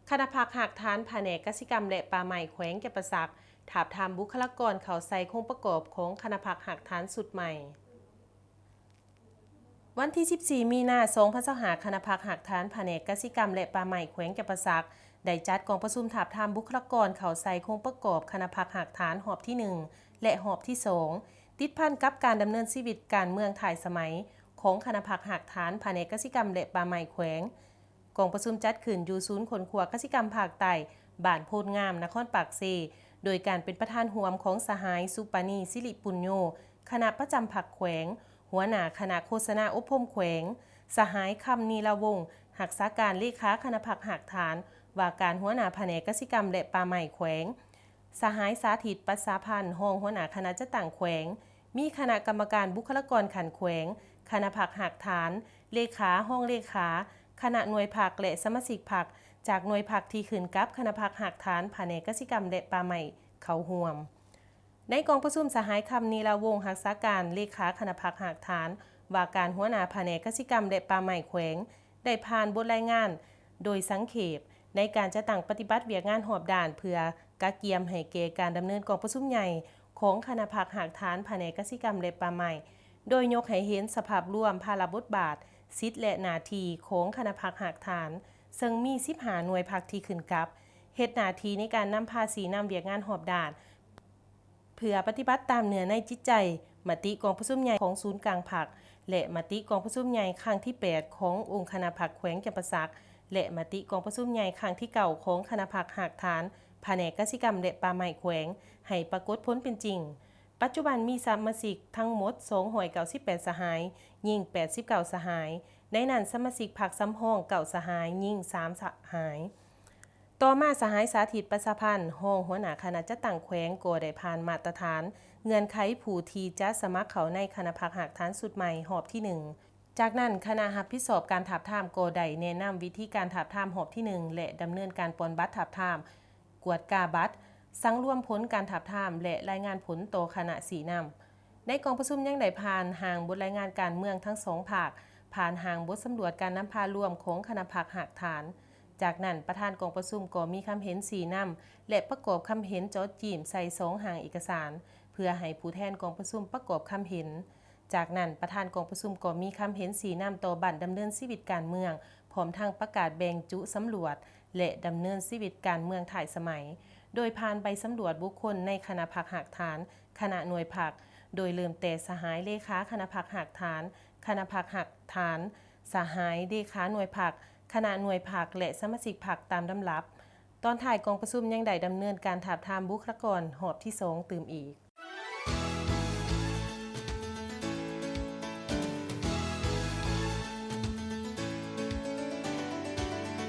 คณะพักหักฐานแผนกกสิกรรมและป่าไม้แขวงแก่ประสักถาบทามบุคลากรเขาใส่คงประกอบของคณะพักหักฐานสุดใหม่วันที่ 14 มีนาคม 2025คณะพักหักฐานแผนกกสิกรรมและป่าไม้แขวงแก่ประสักได้จัดกองประชุมถาบทามบุคลากรเขาใส่คงประกอบคณะพักหักฐานหอบที่ 1 และหอบที่ 2 ติดพันกับการดำเนินชีวิตการเมืองถ่ายสมัยของคณะพักหักฐานแผนกกสิกรรมและป่าไม้แขวงกองประชุมจัดขึ้นอยู่ศูนย์ขนขวากสิกรรมภาคใต้บ้านโพนงามนครปากเซโดยการเป็นประธานร่วมของสหายสุปานีสิริปุญโญคณะประจำผักแขวงหัวหน้าคณะโฆษณาอบรมแขวงสหายคำนีละวงศ์หักษาการเลขาคณะพักหักฐานว่าการหัวหน้าแผนกกสิกรรมและป่าไม้แขวงสหายสาธิตปัสสาพันธ์ห้องหัวหน้าคณะจัดตั้งแขวงมีคณะกรรมการบุคลากรขันแขวงคณะพักหักฐานเลขาห้องเลขาคณะหน่วยผักและสมาชิกผักจากหน่วยผักที่ขึ้นกับคณะพักหักฐานแผนกกสิกรรมและป่าไม้เขาห่วมในกองประชุมสหายคำนีลาวงศ์หักษาการเลขาคณะพักหักฐานว่าการหัวหน้าแผนกกสิกรรมและป่าไม้แขวงได้ผ่านบทรายงานโดยสังเขปในการจะตั้งปฏิบัติเวียกงานหอบด่านเพื่อกะเกียมให้เกการดำเนินกองประชุมใหญ่ของคณะพักหักฐานแผนกกสิกรรมและป่าไม้โดยยกให้เห็นสภาพรวมภาระบทบาทสิทธิและหน้าที่ของคณะพักหักฐานซึ่งมี15หน่วยพักที่ขึ้นกับเฮ็ดหน้าที่ในการนำภาษีนำเวียกงานหอบด่านเพื่อปฏิบัติตามเนื้อในจิตใจมติกองประชุมใหญ่ของศูนย์กลางผักและมติกองประชุมใหญ่ครั้งที่8ขององค์คณะผักแขวงจำปาสักและมติกองประชุมใหญ่ครั้งที่9ของคณะผักหักฐานแผนกกสิกรรมและป่าไม้แขวงให้ปรากฏผลเป็นจริงปัจจุบันมีสมาชิกทั้งหมด298สหายยิ่ง89สหายในนั้นสมาชิกพรรคสำห้อง9สหายยิ่ง3สหายต่อมาสหายสาธิตประสาพันธ์ห้องหัวหน้าคณะจัดตั้งแขวงก็ได้ผ่านมาตรฐานเงื่อนไขผู้ที่จะสมัครเข้าในคณะพักหักฐานสุดใหม่หอบที่ 1จากนั้นคณะรับผิดชอบการถาบทามก็ได้แนะนำวิธีการถาบทามหอบที่ 1และดำเนินการปนบัตรถาบทามกวดกาบัตรสังรวมผลการถาบทามและรายงานผลต่อคณะสีนำในกองประชุมยังได้ผ่านห่างบทรายงานการเมืองทั้ง2ภาคผ่านห่างบทสำรวจการนำพารวมของคณะพักหักฐานจากนั้นประธานกองประชุมก็มีคำเห็นสีนำและประกอบคำเห็นจดจีมใส่2ห่างเอกสารเพื่อให้ผู้แทนกองประชุมประกอบคำเห็นจากนั้นประธานกองประชุมก็มีคำเห็นสีนำต่อบัตรดำเนินชีวิตการเมืองพร้อมทั้งประกาศแบ่งจุสำรวจและดำเนินชีวิตการเมืองถ่ายสมัยโดยผ่านไปสำรวจบุคคลในคณะพักหักฐานคณะหน่วยผักโดยเริ่มแต่สหายเลขาคณะพักหักฐานคณะพักหักฐานสหายเลขาหน่วยผักคณะหน่วยผักและสมาชิกผักตามลำดับตอนถ่ายกองประชุมยังได้ดำเนินการถาบทามบุคลากรหอบที่2ตื่มอีก